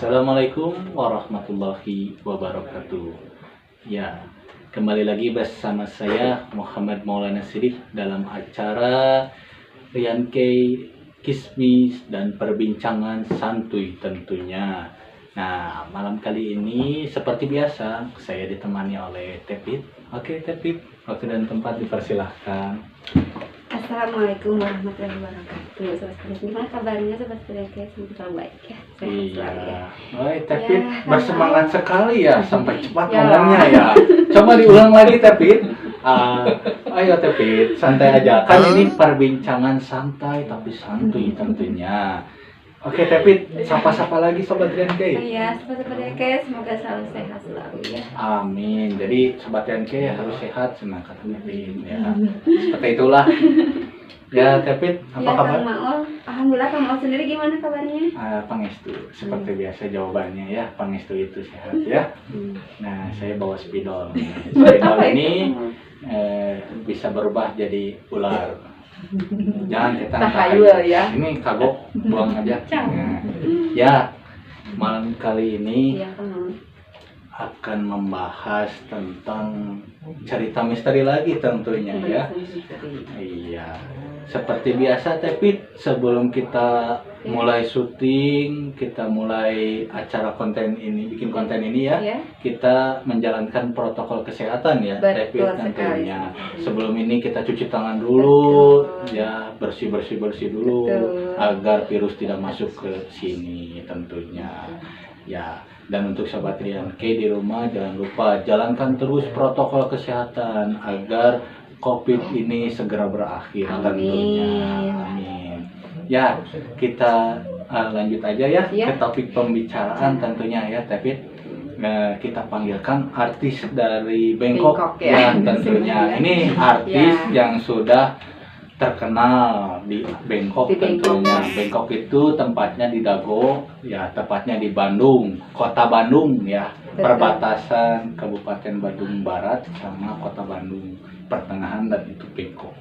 Assalamualaikum warahmatullahi wabarakatuh. Ya, kembali lagi bersama saya Muhammad Maulana Siddiq dalam acara Rian K, Kismis dan perbincangan santuy tentunya. Nah, malam kali ini seperti biasa saya ditemani oleh Tepit. Oke, Tepit, waktu dan tempat dipersilahkan. Assalamualaikum warahmatullahi wabarakatuh. Sobat Kudus, gimana kabarnya Sobat Kudus? Semoga baik ya. Sehat selalu ya. Baik, Tepit Ya, bersemangat sekali ya, sampai cepat Ya. ngomongnya ya. Coba diulang lagi, Tepit. Ayo Tepit, santai aja. Kan ini perbincangan santai tapi santuy tentunya. Oke, Tepit, sapa-sapa lagi Sobat Rian K. Iya, Sobat Kudus, semoga selalu sehat selalu ya. Amin. Jadi Sobat Rian K harus sehat, senang kata Tepit ya. Seperti itulah. Ya, Tepit, apa Ya, kabar? Kang Maul. Alhamdulillah, Kang Maul sendiri gimana kabarnya? Pangestu, seperti biasa jawabannya ya, Pangestu itu sehat ya. Nah, saya bawa spidol. Spidol ini bisa berubah jadi ular. Jangan kita Tahayul ya. Ini kagok, buang aja. Nah, ya, malam kali ini Iya, Kang Maul. akan membahas tentang cerita misteri lagi tentunya ya. Iya, seperti biasa tapi sebelum kita mulai syuting, kita mulai acara konten ini, bikin konten ini ya, Ya. kita menjalankan protokol kesehatan ya, tapi Betul tentunya. sekali. Sebelum ini kita cuci tangan dulu, Betul. ya bersih dulu, Betul. agar virus tidak masuk ke sini tentunya. Ya, dan untuk Sobat Rian K di rumah jangan lupa jalankan terus protokol kesehatan agar COVID ini segera berakhir tentunya. Amin. Ya, kita lanjut aja ya Ya. ke topik pembicaraan tentunya ya, tapi kita panggilkan artis dari Bangkok, Bangkok, ya. tentunya. Ini artis yang sudah terkenal di Bangkok Di Bangkok. tentunya. Bangkok itu tempatnya di Dago, ya tepatnya di Bandung, kota Bandung ya, Betul. perbatasan Kabupaten Bandung Barat sama kota Bandung pertengahan, dan itu Bangkok.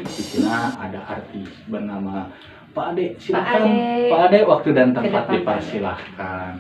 Di sana ada artis bernama Pak Ade. Silakan Ade. Pak Ade, waktu dan tempat Ke depan, dipersilahkan.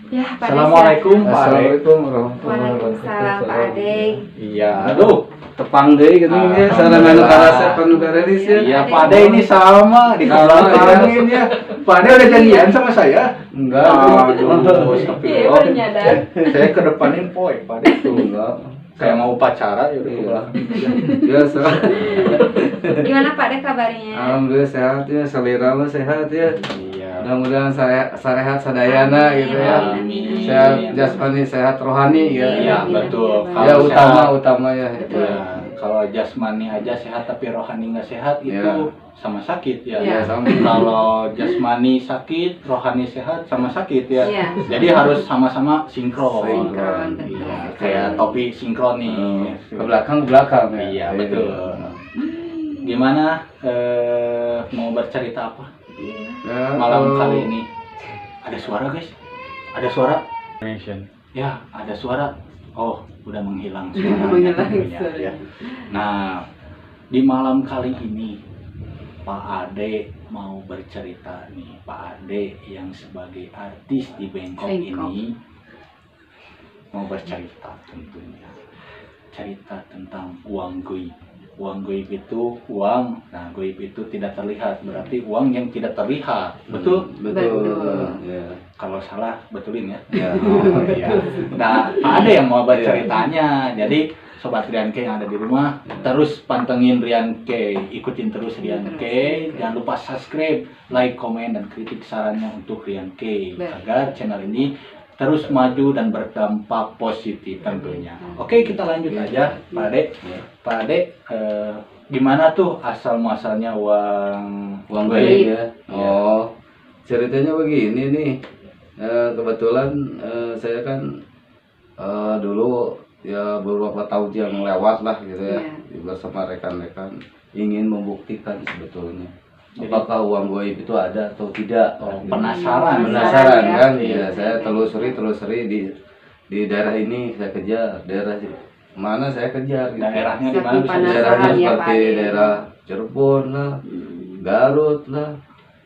Ya, Pak Ade, Assalamualaikum Pak Ade. Assalamualaikum warahmatullahi Waalaikumsalam Pak Ade. Iya, aduh. Tepang deui gitu ya, sarana nu karasa panu kareris ya. Iya, Pak Ade ini sama di belakangin ya. Pak Ade udah janjian sama saya? Enggak, Aduh, Iya, baru nyadar. saya ke depanin poin, Pak Ade tuh. enggak. Kayak mau upacara ya udah ke Iya. belakang. Biasa. Gimana Pak Ade kabarnya? Alhamdulillah sehat ya, selera mah sehat ya. Iya. Mudah-mudahan saya sehat sadayana Amin, gitu ya. amin. Sehat jasmani, sehat rohani ya. Iya, betul. Ya Kalau utama ya. Betul. Ya, kalau jasmani aja sehat tapi rohani nggak sehat itu Ya. sama sakit ya. Iya. Sama. Kalau jasmani sakit, rohani sehat sama sakit ya. Iya. Jadi harus sama-sama sinkron. Sinkron, betul. Iya, kayak topi sinkron nih. Ke belakang ya. Iya, betul. Gimana mau bercerita apa Ya, malam kalau- kali ini? Ada suara, guys? Ada suara? Ya, ada suara. Oh, udah menghilang suaranya. Menghilang tentunya, suara. ya. Nah, di malam kali ini Pak Ade mau bercerita nih. Pak Ade yang sebagai artis di Bangkok Bangkok. ini mau bercerita tentunya. Cerita tentang uang goib. Uang goib itu uang, nah goib itu tidak terlihat, berarti uang yang tidak terlihat. Betul? Betul. Betul. Ya. Kalau salah betulin ya. Ya. Oh, iya. Nah, ada yang mau berceritanya. Jadi Sobat Rian K yang ada di rumah, terus pantengin Rian K, ikutin terus Rian K. Jangan lupa subscribe, like, komen, dan kritik sarannya untuk Rian K agar channel ini terus maju dan berdampak positif tentunya. Oke, kita lanjut aja, Pak Ade. Pak Ade, gimana tuh asal muasalnya uang Uang goib? goib ya. Oh, ceritanya begini nih. Kebetulan saya kan dulu ya beberapa tahun yang lewat lah gitu ya, bersama rekan-rekan ingin membuktikan sebetulnya apakah uang goib itu ada atau tidak. Oh, Gitu. penasaran. Penasaran ya. kan? Iya. Ya, saya telusuri di daerah ini saya kejar, daerah mana saya kejar gitu. Daerahnya di mana bisa Penasaran Daerahnya ya, seperti Pak, ya. daerah Cirebon lah, Garut lah,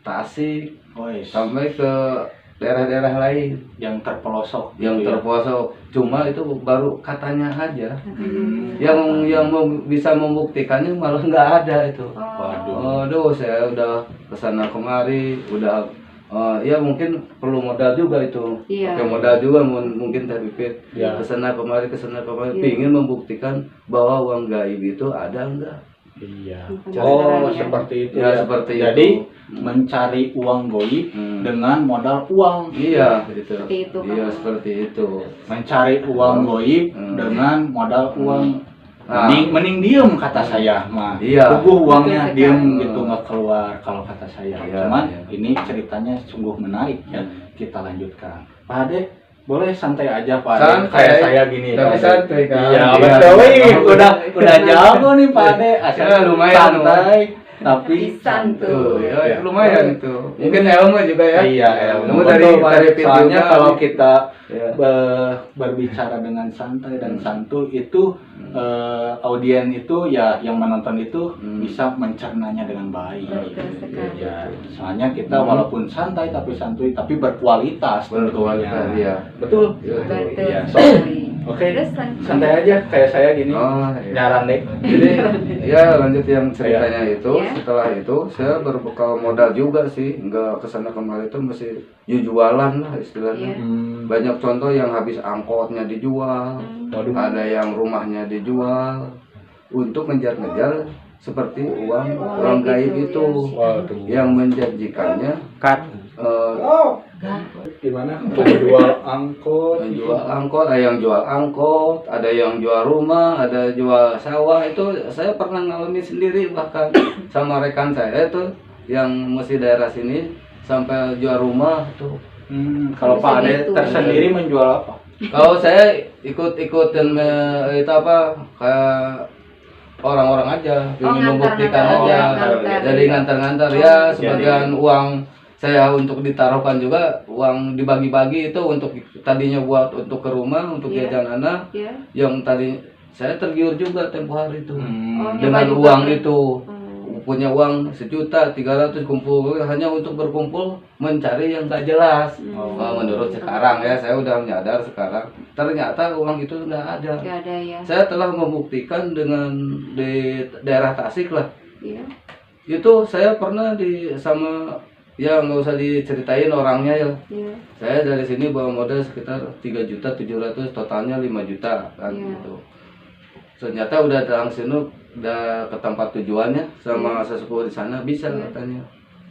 Tasik Wes, sampai ke daerah-daerah lain yang terpelosok yang gitu ya. terpelosok. Cuma itu baru katanya aja. Hmm. Yang bisa membuktikannya malah nggak ada itu. Waduh. Aduh, saya udah kesana kemari, udah ya mungkin perlu modal juga itu. Iya. Pakai modal juga mungkin Teh Pipit. Ya. Kesana kemari, Iya. pingin membuktikan bahwa uang gaib itu ada enggak. Iya. Bukan Oh, masalahnya. seperti itu Ya, ya. seperti Jadi itu. mencari uang goib Hmm. dengan modal uang. Iya, gitu. Seperti itu, Iya, Kang. seperti itu. Mencari uang goib Hmm. dengan modal uang. Nah. Mending diem kata saya mah. Iya. Tubuh uangnya Betul diem sekali. gitu nggak keluar kalau kata saya. Iya, Cuman iya. ini ceritanya sungguh menarik ya. Kita lanjutkan. Pak Ade, boleh santai aja Pak Ade. Santai. Kayak saya gini. Tapi Pak Ade. santai, Kang. Iya, Iya. betul. Wih, udah jago nih Pak Ade. Asal Ya, lumayan, santai tapi Santuy. Ya, Ya. lumayan itu. Mungkin ilmu juga ya. Iya, ilmu. Ilmu dari Betul, Pak. Pipit Soalnya juga. kalau kita Ya. berbicara dengan santai dan santuy itu audien itu ya yang menonton itu bisa mencernanya dengan baik. Betul sekali. Ya, soalnya kita walaupun santai tapi santuy tapi berkualitas Berkualitas, tentunya. iya. Betul. Betul Iya. sekali. Oke, Terus lanjut. santai aja kayak saya gini. Oh, iya. Nyaran deh. Jadi ya lanjut yang ceritanya itu. Ya. Setelah itu saya berbekal modal juga sih, nggak kesana kemari itu masih jualan lah istilahnya. Iya. Banyak contoh yang habis angkotnya dijual, Waduh. ada yang rumahnya dijual untuk ngejar-ngejar seperti uang gaib itu Waduh. yang menjanjikannya Cut. eh, Gimana? Jual angkot. jual angkot, ada yang jual angkot, ada yang jual rumah, ada jual sawah. Itu saya pernah ngalami sendiri bahkan sama rekan saya itu yang masih daerah sini sampai jual rumah tuh. Kalau Pak Ade Gitu. tersendiri menjual apa? Kalau saya ikut-ikutin itu apa kayak orang-orang aja, ingin membuktikan ngantar-ngantar. aja. Ngantar. Jadi ngantar-ngantar ya, sebagian uang saya untuk ditaruhkan juga, uang dibagi-bagi itu untuk tadinya buat untuk ke rumah, untuk Iya. jajan anak, Ya. yang tadi saya tergiur juga tempo hari itu. Oh, Dengan nyoba uang juga. itu Hmm. punya uang 1.300.000 kumpul hanya untuk berkumpul mencari yang gak jelas. Menurut sekarang ya, saya udah menyadar sekarang ternyata uang itu nggak ada. Gak ada ya. Saya telah membuktikan dengan di daerah Tasik lah. Iya. Itu saya pernah sama ya nggak usah diceritain orangnya ya. Iya. Saya dari sini bawa modal sekitar 3.700.000, totalnya 5 juta kan Iya. gitu. Ternyata udah langsung udah ke tempat tujuannya sama sesepuh di sana bisa Iya. katanya.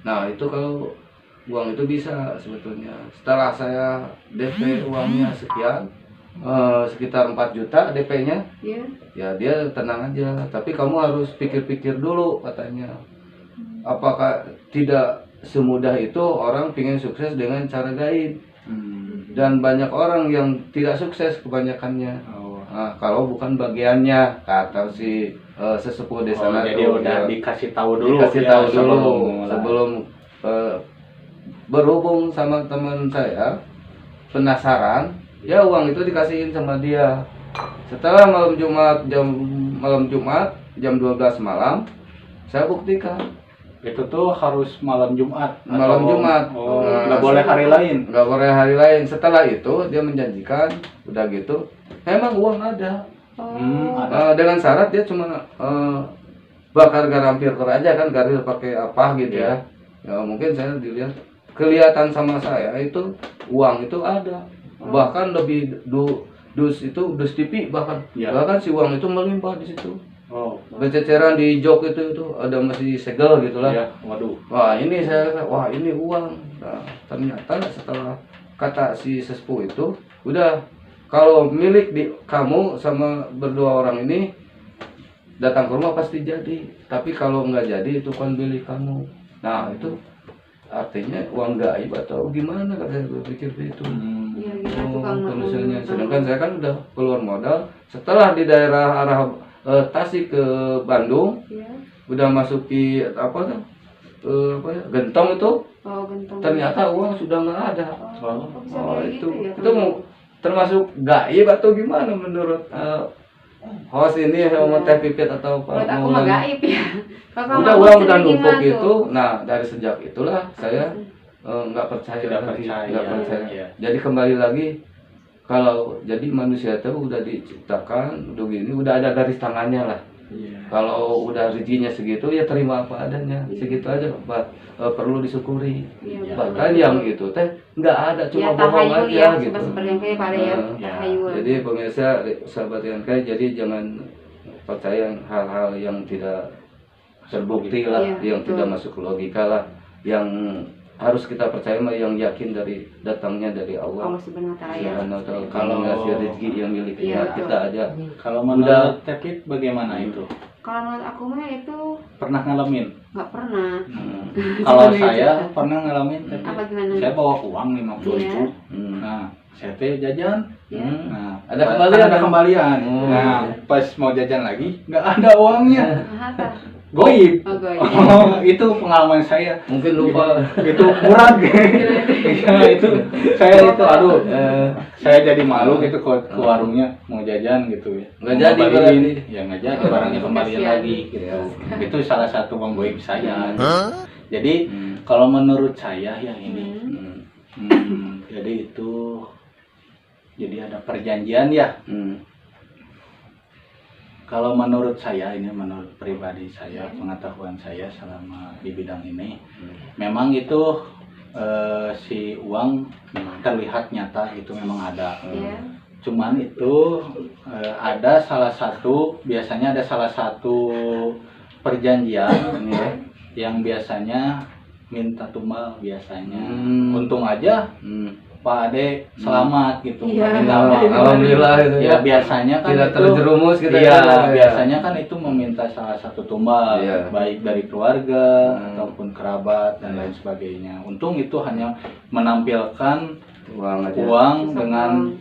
Nah itu kalau uang itu bisa sebetulnya. Setelah saya DP uangnya sekian, sekitar 4 juta DP-nya, Iya. ya dia tenang aja. Tapi kamu harus pikir-pikir dulu katanya. Apakah tidak semudah itu orang ingin sukses dengan cara gaib? Dan banyak orang yang tidak sukses kebanyakannya. Nah, kalau bukan bagiannya kata si sesepuh desa Jadi itu, udah ya, dikasih tahu dulu. dikasih ya, tahu dulu mulai. sebelum berhubung sama teman saya penasaran, ya uang itu dikasihin sama dia. Setelah malam Jumat jam 12 malam saya buktikan. Itu tuh harus malam Jumat. Malam Jumat. Oh, Nah, nggak boleh hari lain. Nggak boleh hari lain. Setelah itu dia menjanjikan, udah gitu, memang uang ada. Ada. Dengan syarat dia cuma bakar garam filter aja kan, garam pakai apa gitu ya. Ya mungkin saya dilihat kelihatan sama saya itu uang itu ada. Bahkan lebih dus TV bahkan Ya. bahkan si uang itu melimpah di situ. Oh, Berceceran di jok itu ada masih segel gitulah. ya, waduh. Wah ini saya kata, wah ini uang. Nah, ternyata setelah kata si sesepuh itu, udah kalau milik di kamu sama berdua orang ini datang ke rumah pasti jadi. Tapi kalau nggak jadi itu kan milik kamu. Nah itu artinya uang gaib atau gimana kata saya berpikir itu. Iya, gitu Kang. Tulisannya. Sedangkan saya kan udah keluar modal. Setelah di daerah arah Tasik ke Bandung, Iya. udah masuki apa tuh gentong itu, Oh, gentong. ternyata uang sudah nggak ada. Oh, bisa Oh kayak itu gitu ya, itu mau termasuk gaib atau gimana menurut host ini sama Teh Pipit atau Pak Menurut aku mah Maulana. gaib ya. Kalau Udah kamu udah sendiri numpuk gimana itu. tuh? Nah, dari sejak itulah saya nggak percaya Tidak lagi, percaya, nggak percaya. iya. Jadi kembali lagi, kalau jadi manusia itu udah diciptakan begini, udah ada garis tangannya lah. Iya. Kalau udah rezekinya segitu ya terima apa adanya, segitu aja Pak. Perlu disyukuri. Iya, Bahkan betul. yang itu teh nggak ada, Ya cuma bohong tahayul aja ya, gitu. seperti yang kayak pada ya, Nah, tahayul. Jadi pemirsa sahabat yang kayak, jadi jangan percaya hal-hal yang tidak terbukti lah, Iya, yang betul. tidak masuk ke logika lah, yang harus kita percaya mah yang yakin dari datangnya dari Allah. Allah Subhanahu wa taala ya. Subhanahu wa ta'ala. Kalau- Kalau ngasih rezeki yang miliknya Iya, betul. kita aja. Kalau Udah. menurut Tepit bagaimana itu? Kalau menurut aku mah itu Pernah ngalamin? nggak pernah. Kalau saya pernah ngalamin, Tepit. Apa gimana? Saya bawa uang 50.000. Iya. Hmm. Nah, saya teh jajan. Ya. Nah, Ada kan kembalian, ada kan? kembalian. Oh. Nah, pas mau jajan lagi nggak ada uangnya. Apa? Goib. Oh, gue. Oh, itu pengalaman saya. Mungkin lupa. Itu murah. Iya, itu saya itu aduh, saya jadi malu gitu ke warungnya mau jajan gitu ya. Nggak Mau jadi kembaliin. berarti. Ya nggak jadi, barangnya kembaliin Kasihan. lagi gitu. Itu salah satu uang goib saya. Jadi Hmm. kalau menurut saya ya ini, Hmm. jadi itu jadi ada perjanjian ya. Hmm. Kalau menurut saya, ini menurut pribadi saya, pengetahuan saya selama di bidang ini, memang itu si uang terlihat nyata itu memang ada. Ya. Cuman itu ada salah satu, biasanya ada salah satu perjanjian ya, yang biasanya minta tumbal biasanya. Untung aja Hmm. Pak Ade selamat gitu. Iya. Minta maaf. Alhamdulillah itu Ya biasanya kan tidak itu, terjerumus kita iya, ya. biasanya kan itu meminta salah satu tumbal, Iya. baik dari keluarga Hmm. ataupun kerabat dan lain sebagainya. Untung itu hanya menampilkan Uang aja. uang dengan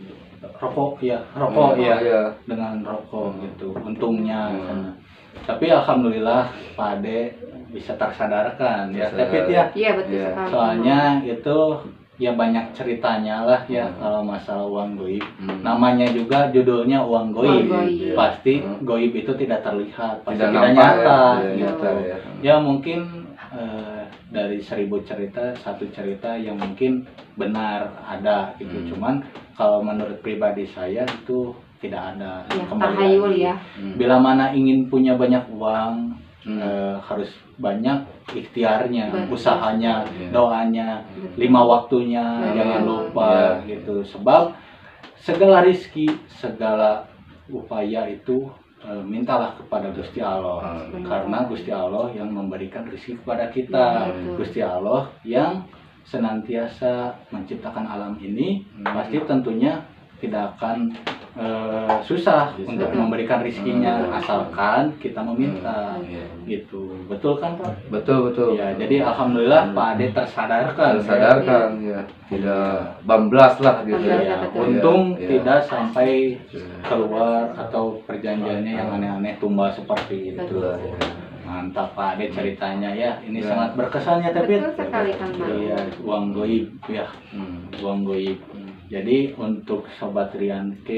rokok ya, rokok Hmm, ya, iya. dengan rokok gitu. Untungnya. Hmm. Tapi alhamdulillah Pak Ade bisa tersadarkan ya, Tersadar. tapi ya. Iya betul Iya. sekali. Soalnya itu ya banyak ceritanya lah ya kalau masalah uang goib. Hmm. Namanya juga judulnya uang goib. Uang goib. Pasti Hmm. goib itu tidak terlihat, pasti Tidak tidak, nampak nyata. ya, tidak Gitu. nyata ya. Ya mungkin dari 1000 cerita satu cerita yang mungkin benar ada gitu. Hmm. Cuman kalau menurut pribadi saya itu tidak ada. Ya, Kembali tahayul lagi. ya. Bila mana ingin punya banyak uang, Hmm. harus banyak ikhtiarnya, Betul. usahanya, Iya. doanya, Betul. 5 waktunya, Betul. jangan lupa Iya. gitu. Sebab segala rizki, segala upaya itu mintalah kepada Gusti Allah. Karena Gusti Allah yang memberikan rezeki kepada kita. Betul. Gusti Allah yang senantiasa menciptakan alam ini, pasti tentunya tidak akan susah Bisa. untuk Betul. memberikan rizkinya, Hmm. asalkan kita meminta. Iya. Gitu. Betul kan Pak? Betul betul. Ya, jadi alhamdulillah Pak Ade tersadarkan. Tersadarkan ya. Tidak bablas lah gitu Bablas, Ya, betul. untung Iya. tidak sampai keluar atau perjanjiannya yang aneh-aneh tumbal seperti itu. Betul. Ya. Mantap Pak Ade ceritanya ya. Ini Ya. sangat berkesan ya tapi. Betul sekali Kang Mar. Iya, uang goib ya, Hmm. uang goib. Jadi untuk Sobat Rian K,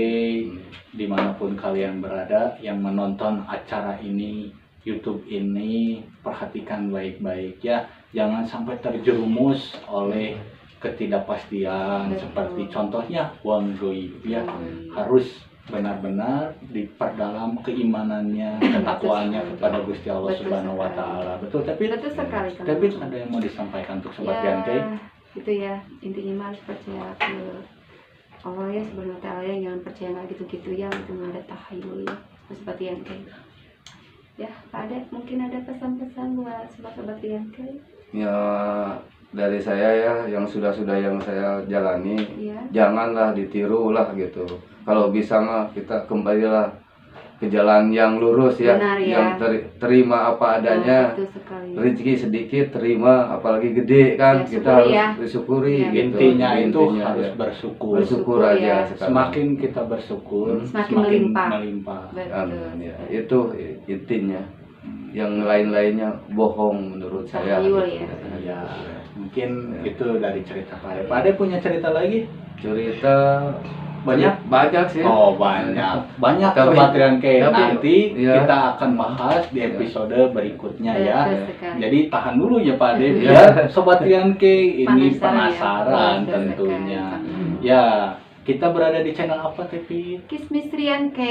dimanapun kalian berada yang menonton acara ini, YouTube ini, perhatikan baik-baik ya. Jangan sampai terjerumus oleh ketidakpastian. Betul. Seperti contohnya uang goib ya. Hmm. Harus benar-benar diperdalam keimanannya, ketakwaannya kepada Gusti Allah Betul Subhanahu wa sekali. taala. Betul, tapi Betul sekali Kang tapi Mar. ada yang mau disampaikan untuk Sobat Ya, Rian K? itu ya intinya mah harus percaya ke Allah ya Subhanahu wa taala ya, jangan percaya nggak gitu-gitu ya, itu nggak ada tahayul ya, seperti yang kayak ya. Pak Ade mungkin ada pesan-pesan buat sobat-sobat yang kayak Ya dari saya ya, yang sudah-sudah yang saya jalani, ya. janganlah ditiru lah gitu. Kalau bisa mah kita kembalilah ke jalan yang lurus ya, Benar, ya. yang terima apa adanya. Betul sekali. Rezeki sedikit terima, apalagi gede kan, Ya, kita syukuri harus ya. bersyukuri Ya, gitu. Intinya itu Intinya, harus ya. bersyukur. Bersyukur Bersyukur, aja ya. sekarang. Semakin kita bersyukur, Semakin melimpah. melimpah. Betul. Amin, ya. Itu intinya. Yang lain-lainnya bohong menurut saya. Tahayul, gitu. ya. Ya, mungkin itu dari cerita Pak Ade. Pak Ade punya cerita lagi? Cerita banyak sih. Oh banyak Tapi- Sobat Rian K. tapi- Nanti iya. kita akan bahas di episode berikutnya ya. Betul sekali. Jadi tahan dulu ya Pak De, Iya. biar Sobat Rian K ini Penasaran ya. penasaran Betul tentunya. sekali. Ya, kita berada di channel apa Tepi? Kismis Rian K.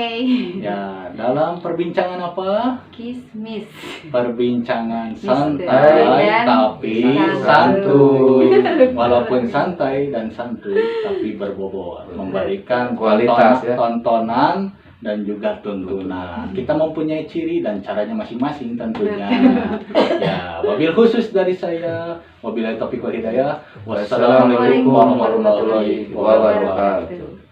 Ya, dalam perbincangan apa? Kismis. Perbincangan Misteri santai dan tapi santuy. santuy. Walaupun santai dan santuy tapi berbobot, memberikan Kualitas, ya. tontonan dan juga tuntunan. Kita mempunyai ciri dan caranya masing-masing tentunya. Ya, wabil khusus dari saya, wabillahi taufiq wal hidayah. Wassalamualaikum warahmatullahi wabarakatuh.